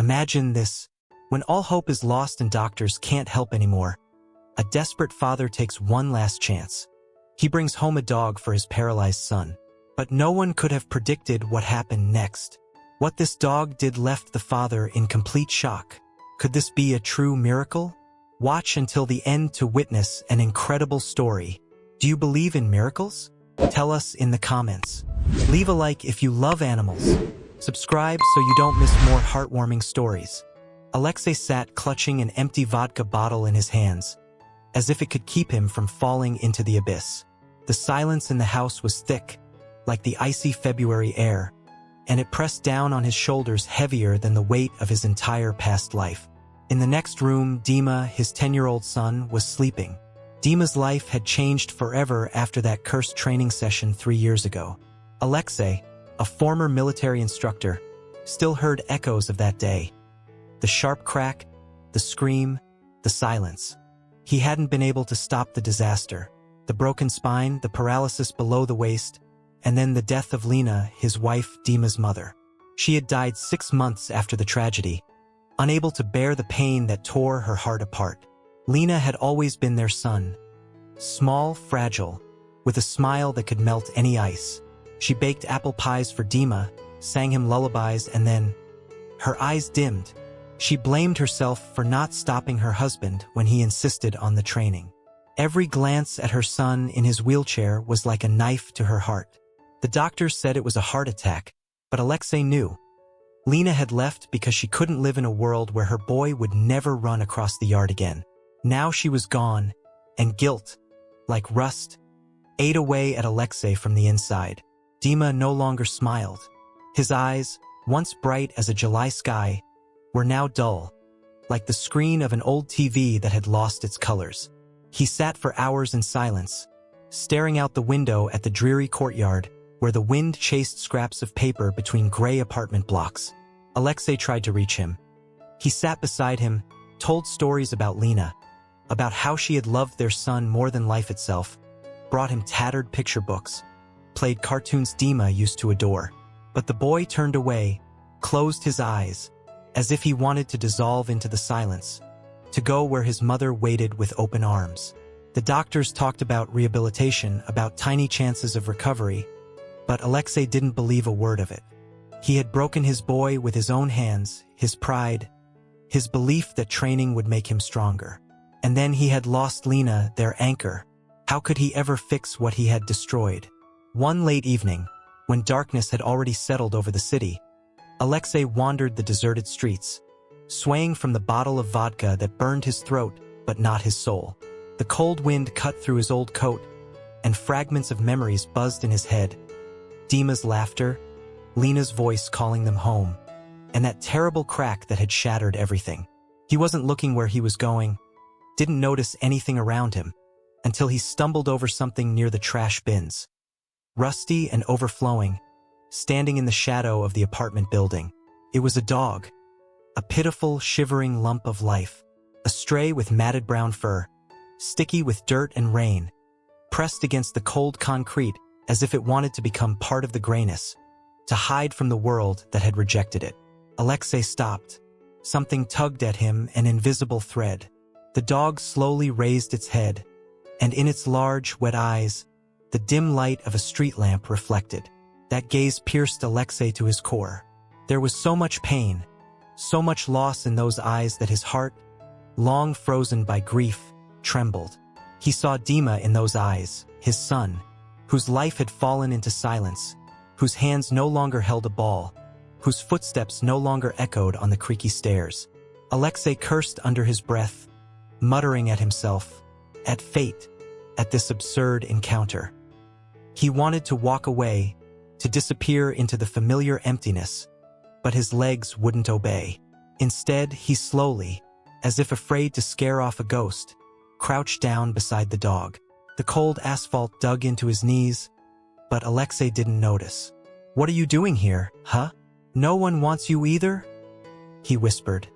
Imagine this. When all hope is lost and doctors can't help anymore, a desperate father takes one last chance. He brings home a dog for his paralyzed son. But no one could have predicted what happened next. What this dog did left the father in complete shock. Could this be a true miracle? Watch until the end to witness an incredible story. Do you believe in miracles? Tell us in the comments. Leave a like if you love animals. Subscribe so you don't miss more heartwarming stories. Alexei sat clutching an empty vodka bottle in his hands, as if it could keep him from falling into the abyss. The silence in the house was thick, like the icy February air, and it pressed down on his shoulders heavier than the weight of his entire past life. In the next room, Dima, his 10-year-old son, was sleeping. Dima's life had changed forever after that cursed training session 3 years ago. Alexei, a former military instructor, still heard echoes of that day. The sharp crack, the scream, the silence. He hadn't been able to stop the disaster. The broken spine, the paralysis below the waist, and then the death of Lena, his wife, Dima's mother. She had died 6 months after the tragedy, unable to bear the pain that tore her heart apart. Lena had always been their son. Small, fragile, with a smile that could melt any ice. She baked apple pies for Dima, sang him lullabies, and then her eyes dimmed. She blamed herself for not stopping her husband when he insisted on the training. Every glance at her son in his wheelchair was like a knife to her heart. The doctors said it was a heart attack, but Alexei knew. Lena had left because she couldn't live in a world where her boy would never run across the yard again. Now she was gone, and guilt, like rust, ate away at Alexei from the inside. Dima no longer smiled. His eyes, once bright as a July sky, were now dull, like the screen of an old TV that had lost its colors. He sat for hours in silence, staring out the window at the dreary courtyard where the wind chased scraps of paper between gray apartment blocks. Alexei tried to reach him. He sat beside him, told stories about Lena, about how she had loved their son more than life itself, brought him tattered picture books, played cartoons Dima used to adore. But the boy turned away, closed his eyes, as if he wanted to dissolve into the silence, to go where his mother waited with open arms. The doctors talked about rehabilitation, about tiny chances of recovery, but Alexei didn't believe a word of it. He had broken his boy with his own hands, his pride, his belief that training would make him stronger. And then he had lost Lena, their anchor. How could he ever fix what he had destroyed? One late evening, when darkness had already settled over the city, Alexei wandered the deserted streets, swaying from the bottle of vodka that burned his throat but not his soul. The cold wind cut through his old coat, and fragments of memories buzzed in his head. Dima's laughter, Lena's voice calling them home, and that terrible crack that had shattered everything. He wasn't looking where he was going, didn't notice anything around him, until he stumbled over something near the trash bins. Rusty and overflowing, standing in the shadow of the apartment building. It was a dog, a pitiful, shivering lump of life, a stray with matted brown fur, sticky with dirt and rain, pressed against the cold concrete as if it wanted to become part of the grayness, to hide from the world that had rejected it. Alexei stopped. Something tugged at him, an invisible thread. The dog slowly raised its head, and in its large, wet eyes, the dim light of a street lamp reflected. That gaze pierced Alexei to his core. There was so much pain, so much loss in those eyes that his heart, long frozen by grief, trembled. He saw Dima in those eyes, his son, whose life had fallen into silence, whose hands no longer held a ball, whose footsteps no longer echoed on the creaky stairs. Alexei cursed under his breath, muttering at himself, at fate, at this absurd encounter. He wanted to walk away, to disappear into the familiar emptiness, but his legs wouldn't obey. Instead, he slowly, as if afraid to scare off a ghost, crouched down beside the dog. The cold asphalt dug into his knees, but Alexei didn't notice. "What are you doing here, huh? No one wants you either?" he whispered,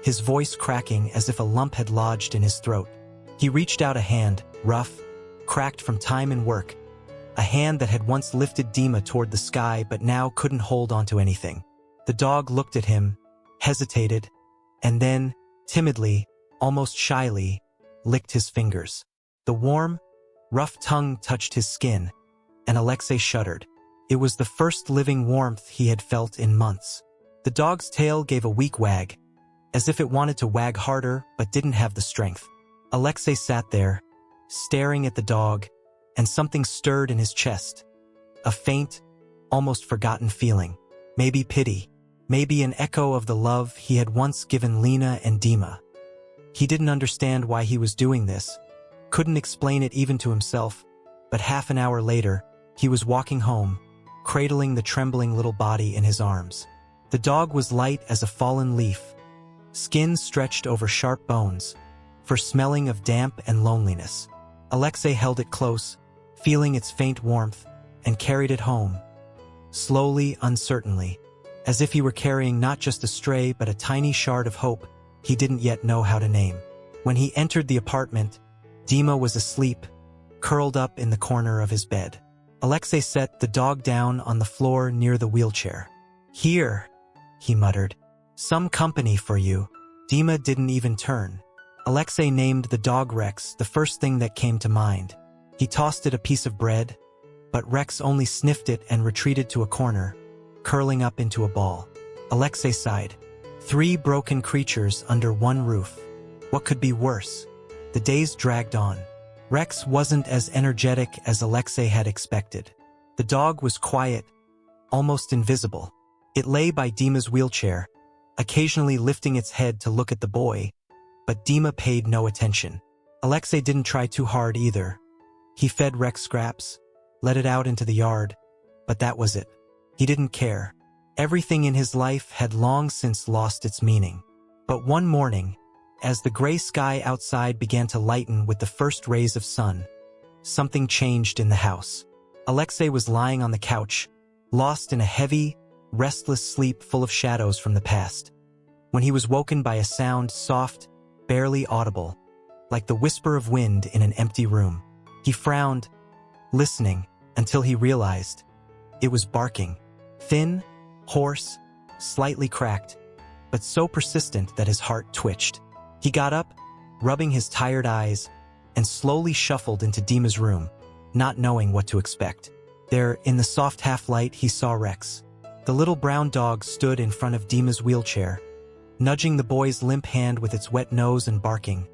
his voice cracking as if a lump had lodged in his throat. He reached out a hand, rough, cracked from time and work, a hand that had once lifted Dima toward the sky but now couldn't hold onto anything. The dog looked at him, hesitated, and then, timidly, almost shyly, licked his fingers. The warm, rough tongue touched his skin, and Alexei shuddered. It was the first living warmth he had felt in months. The dog's tail gave a weak wag, as if it wanted to wag harder but didn't have the strength. Alexei sat there, staring at the dog, and something stirred in his chest. A faint, almost forgotten feeling. Maybe pity. Maybe an echo of the love he had once given Lena and Dima. He didn't understand why he was doing this, couldn't explain it even to himself, but half an hour later, he was walking home, cradling the trembling little body in his arms. The dog was light as a fallen leaf, skin stretched over sharp bones, for smelling of damp and loneliness. Alexei held it close, feeling its faint warmth, and carried it home, slowly, uncertainly, as if he were carrying not just a stray but a tiny shard of hope he didn't yet know how to name. When he entered the apartment, Dima was asleep, curled up in the corner of his bed. Alexei set the dog down on the floor near the wheelchair. "Here," he muttered. "Some company for you." Dima didn't even turn. Alexei named the dog Rex, the first thing that came to mind. He tossed it a piece of bread, but Rex only sniffed it and retreated to a corner, curling up into a ball. Alexei sighed. 3 broken creatures under one roof. What could be worse? The days dragged on. Rex wasn't as energetic as Alexei had expected. The dog was quiet, almost invisible. It lay by Dima's wheelchair, occasionally lifting its head to look at the boy, but Dima paid no attention. Alexei didn't try too hard either. He fed Rex scraps, let it out into the yard, but that was it. He didn't care. Everything in his life had long since lost its meaning. But one morning, as the gray sky outside began to lighten with the first rays of sun, something changed in the house. Alexei was lying on the couch, lost in a heavy, restless sleep full of shadows from the past, when he was woken by a sound soft, barely audible, like the whisper of wind in an empty room. He frowned, listening, until he realized it was barking. Thin, hoarse, slightly cracked, but so persistent that his heart twitched. He got up, rubbing his tired eyes, and slowly shuffled into Dima's room, not knowing what to expect. There, in the soft half-light, he saw Rex. The little brown dog stood in front of Dima's wheelchair, nudging the boy's limp hand with its wet nose and barking.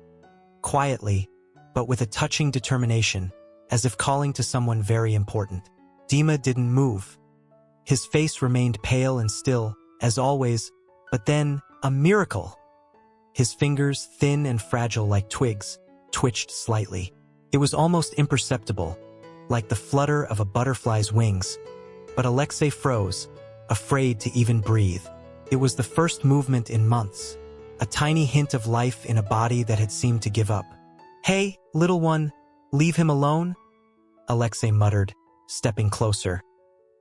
Quietly, but with a touching determination, as if calling to someone very important. Dima didn't move. His face remained pale and still, as always, but then, a miracle! His fingers, thin and fragile like twigs, twitched slightly. It was almost imperceptible, like the flutter of a butterfly's wings. But Alexei froze, afraid to even breathe. It was the first movement in months, a tiny hint of life in a body that had seemed to give up. "Hey, little one, leave him alone," Alexei muttered, stepping closer.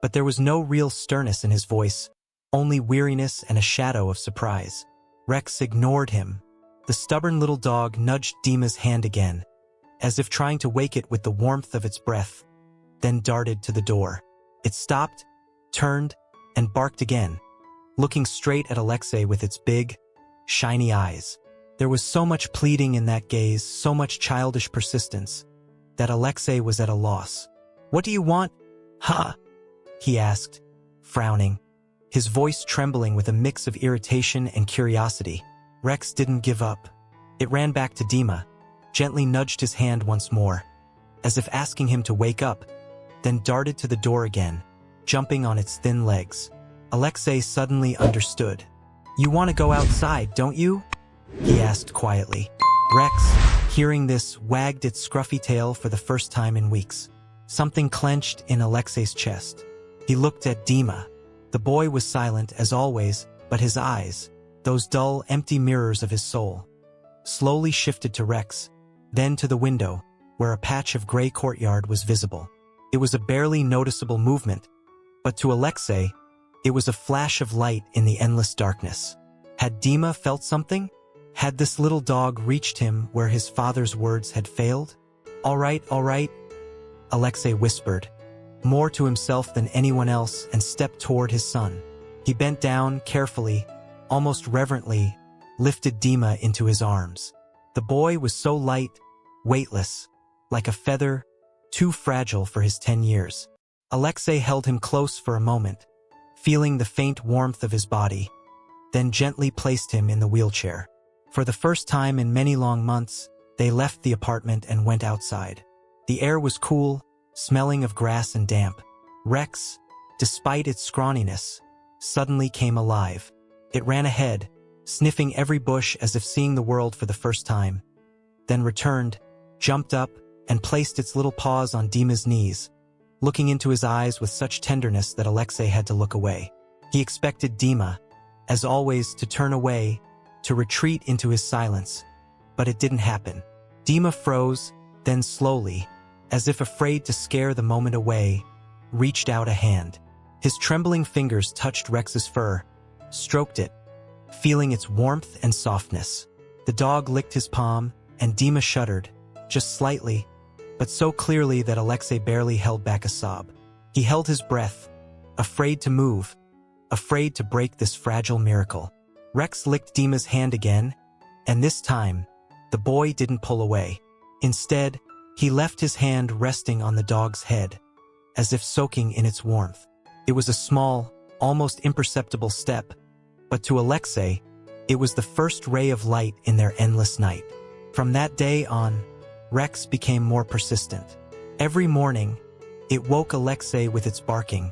But there was no real sternness in his voice, only weariness and a shadow of surprise. Rex ignored him. The stubborn little dog nudged Dima's hand again, as if trying to wake it with the warmth of its breath, then darted to the door. It stopped, turned, and barked again, looking straight at Alexei with its big, shiny eyes. There was so much pleading in that gaze, so much childish persistence, that Alexei was at a loss. "What do you want, huh?" he asked, frowning, his voice trembling with a mix of irritation and curiosity. Rex didn't give up. It ran back to Dima, gently nudged his hand once more, as if asking him to wake up, then darted to the door again, jumping on its thin legs. Alexei suddenly understood. "You want to go outside, don't you?" he asked quietly. Rex, hearing this, wagged its scruffy tail for the first time in weeks. Something clenched in Alexei's chest. He looked at Dima. The boy was silent as always, but his eyes, those dull, empty mirrors of his soul, slowly shifted to Rex, then to the window, where a patch of gray courtyard was visible. It was a barely noticeable movement, but to Alexei, it was a flash of light in the endless darkness. Had Dima felt something? Had this little dog reached him where his father's words had failed? All right, Alexei whispered, more to himself than anyone else, and stepped toward his son. He bent down carefully, almost reverently, lifted Dima into his arms. The boy was so light, weightless, like a feather, too fragile for his 10 years. Alexei held him close for a moment, feeling the faint warmth of his body, then gently placed him in the wheelchair. For the first time in many long months, they left the apartment and went outside. The air was cool, smelling of grass and damp. Rex, despite its scrawniness, suddenly came alive. It ran ahead, sniffing every bush as if seeing the world for the first time, then returned, jumped up, and placed its little paws on Dima's knees, looking into his eyes with such tenderness that Alexei had to look away. He expected Dima, as always, to turn away, to retreat into his silence, but it didn't happen. Dima froze, then slowly, as if afraid to scare the moment away, reached out a hand. His trembling fingers touched Rex's fur, stroked it, feeling its warmth and softness. The dog licked his palm, and Dima shuddered, just slightly, but so clearly that Alexei barely held back a sob. He held his breath, afraid to move, afraid to break this fragile miracle. Rex licked Dima's hand again, and this time, the boy didn't pull away. Instead, he left his hand resting on the dog's head, as if soaking in its warmth. It was a small, almost imperceptible step, but to Alexei, it was the first ray of light in their endless night. From that day on, Rex became more persistent. Every morning, it woke Alexei with its barking,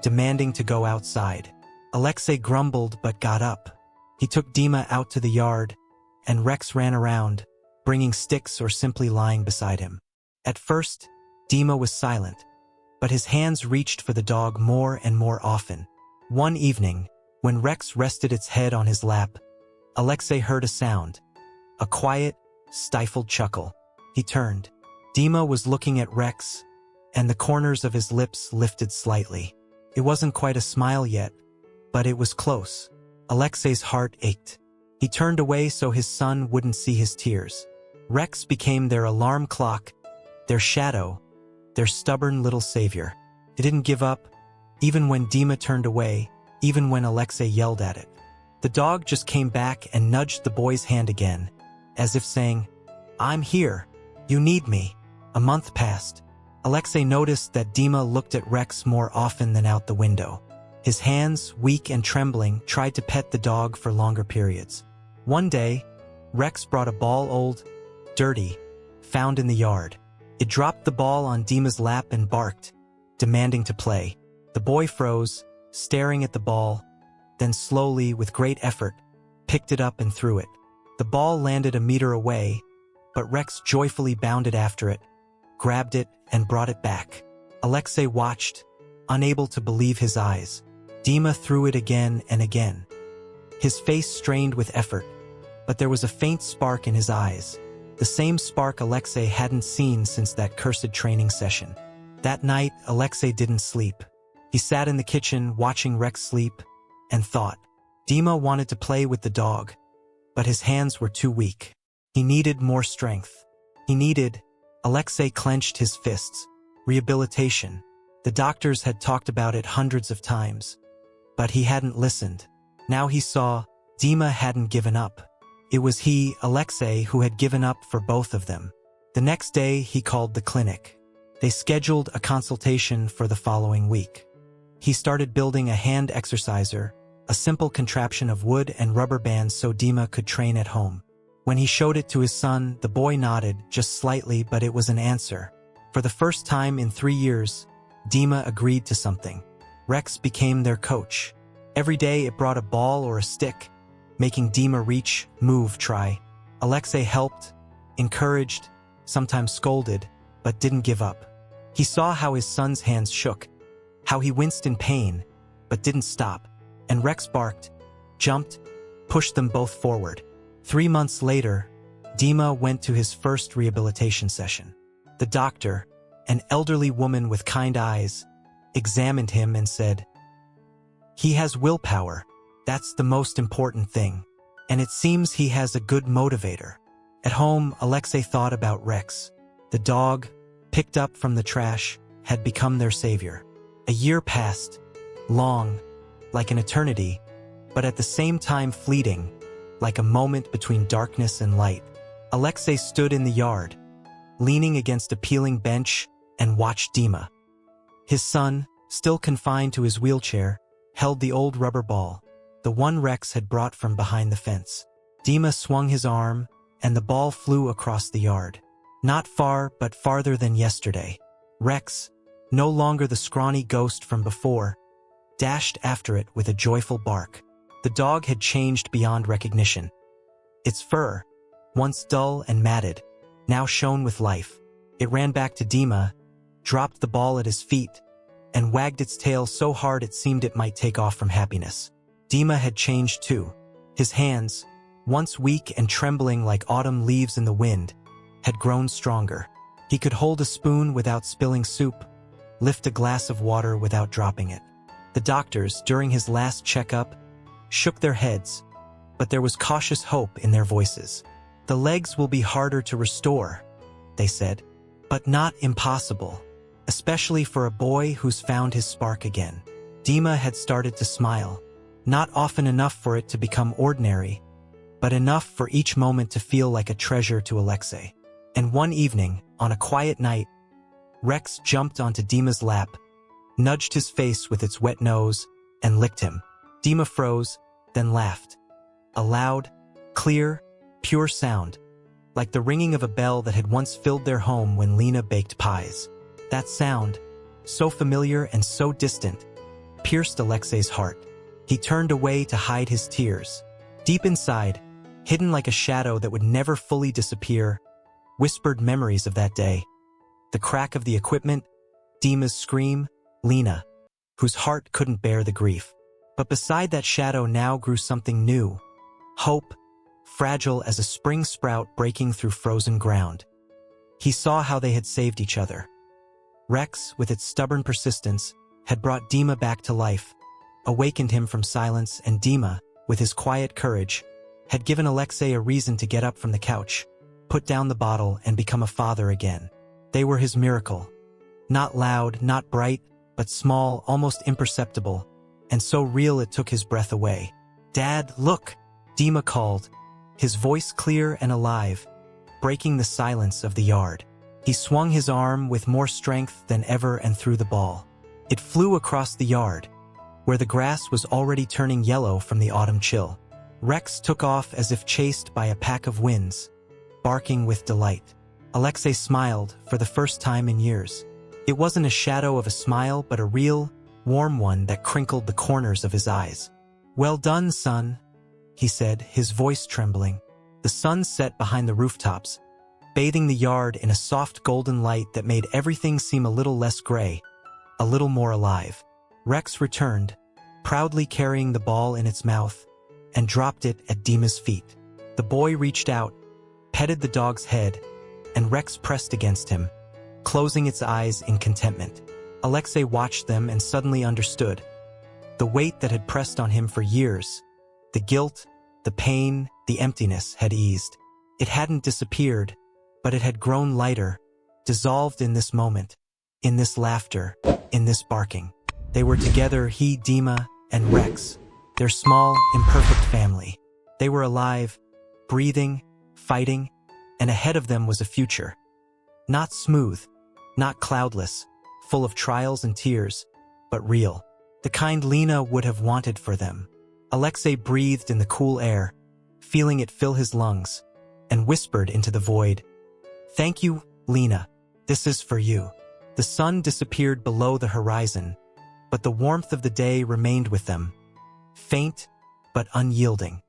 demanding to go outside. Alexei grumbled but got up. He took Dima out to the yard, and Rex ran around, bringing sticks or simply lying beside him. At first, Dima was silent, but his hands reached for the dog more and more often. One evening, when Rex rested its head on his lap, Alexei heard a sound, a quiet, stifled chuckle. He turned. Dima was looking at Rex, and the corners of his lips lifted slightly. It wasn't quite a smile yet, but it was close. Alexei's heart ached. He turned away so his son wouldn't see his tears. Rex became their alarm clock, their shadow, their stubborn little savior. It didn't give up, even when Dima turned away, even when Alexei yelled at it. The dog just came back and nudged the boy's hand again, as if saying, "I'm here. You need me." A month passed. Alexei noticed that Dima looked at Rex more often than out the window. His hands, weak and trembling, tried to pet the dog for longer periods. One day, Rex brought a ball old, dirty, found in the yard. It dropped the ball on Dima's lap and barked, demanding to play. The boy froze, staring at the ball, then slowly, with great effort, picked it up and threw it. The ball landed a meter away, but Rex joyfully bounded after it, grabbed it, and brought it back. Alexei watched, unable to believe his eyes. Dima threw it again and again. His face strained with effort, but there was a faint spark in his eyes, the same spark Alexei hadn't seen since that cursed training session. That night, Alexei didn't sleep. He sat in the kitchen watching Rex sleep and thought. Dima wanted to play with the dog, but his hands were too weak. He needed more strength. Alexei clenched his fists. Rehabilitation. The doctors had talked about it hundreds of times, but he hadn't listened. Now he saw Dima hadn't given up. It was he, Alexei, who had given up for both of them. The next day, he called the clinic. They scheduled a consultation for the following week. He started building a hand exerciser, a simple contraption of wood and rubber bands so Dima could train at home. When he showed it to his son, the boy nodded, just slightly, but it was an answer. For the first time in 3 years, Dima agreed to something. Rex became their coach. Every day it brought a ball or a stick, making Dima reach, move, try. Alexei helped, encouraged, sometimes scolded, but didn't give up. He saw how his son's hands shook, how he winced in pain, but didn't stop. And Rex barked, jumped, pushed them both forward. 3 months later, Dima went to his first rehabilitation session. The doctor, an elderly woman with kind eyes, examined him and said, "He has willpower. That's the most important thing. And it seems he has a good motivator." At home, Alexei thought about Rex. The dog, picked up from the trash, had become their savior. A year passed, long, like an eternity, but at the same time fleeting, like a moment between darkness and light. Alexei stood in the yard, leaning against a peeling bench, and watched Dima. His son, still confined to his wheelchair, held the old rubber ball, the one Rex had brought from behind the fence. Dima swung his arm, and the ball flew across the yard. Not far, but farther than yesterday. Rex, no longer the scrawny ghost from before, dashed after it with a joyful bark. The dog had changed beyond recognition. Its fur, once dull and matted, now shone with life. It ran back to Dima, dropped the ball at his feet, and wagged its tail so hard it seemed it might take off from happiness. Dima had changed too. His hands, once weak and trembling like autumn leaves in the wind, had grown stronger. He could hold a spoon without spilling soup, lift a glass of water without dropping it. The doctors, during his last checkup, shook their heads, but there was cautious hope in their voices. "The legs will be harder to restore," they said, "but not impossible, especially for a boy who's found his spark again." Dima had started to smile, not often enough for it to become ordinary, but enough for each moment to feel like a treasure to Alexei. And one evening, on a quiet night, Rex jumped onto Dima's lap, nudged his face with its wet nose, and licked him. Dima froze, then laughed. A loud, clear, pure sound, like the ringing of a bell that had once filled their home when Lena baked pies. That sound, so familiar and so distant, pierced Alexei's heart. He turned away to hide his tears. Deep inside, hidden like a shadow that would never fully disappear, whispered memories of that day. The crack of the equipment, Dima's scream, Lena, whose heart couldn't bear the grief. But beside that shadow now grew something new. Hope, fragile as a spring sprout breaking through frozen ground. He saw how they had saved each other. Rex, with its stubborn persistence, had brought Dima back to life, awakened him from silence, and Dima, with his quiet courage, had given Alexei a reason to get up from the couch, put down the bottle, and become a father again. They were his miracle. Not loud, not bright, but small, almost imperceptible, and so real it took his breath away. "Dad, look!" Dima called, his voice clear and alive, breaking the silence of the yard. He swung his arm with more strength than ever and threw the ball. It flew across the yard, where the grass was already turning yellow from the autumn chill. Rex took off as if chased by a pack of winds, barking with delight. Alexei smiled for the first time in years. It wasn't a shadow of a smile, but a real, warm one that crinkled the corners of his eyes. "Well done, son," he said, his voice trembling. The sun set behind the rooftops, bathing the yard in a soft golden light that made everything seem a little less gray, a little more alive. Rex returned, proudly carrying the ball in its mouth, and dropped it at Dima's feet. The boy reached out, petted the dog's head, and Rex pressed against him, closing its eyes in contentment. Alexei watched them and suddenly understood. The weight that had pressed on him for years, the guilt, the pain, the emptiness had eased. It hadn't disappeared, but it had grown lighter, dissolved in this moment, in this laughter, in this barking. They were together, he, Dima, and Rex, their small, imperfect family. They were alive, breathing, fighting, and ahead of them was a future. Not smooth, not cloudless, full of trials and tears, but real. The kind Lena would have wanted for them. Alexei breathed in the cool air, feeling it fill his lungs, and whispered into the void, "Thank you, Lena. This is for you." The sun disappeared below the horizon, but the warmth of the day remained with them, faint but unyielding.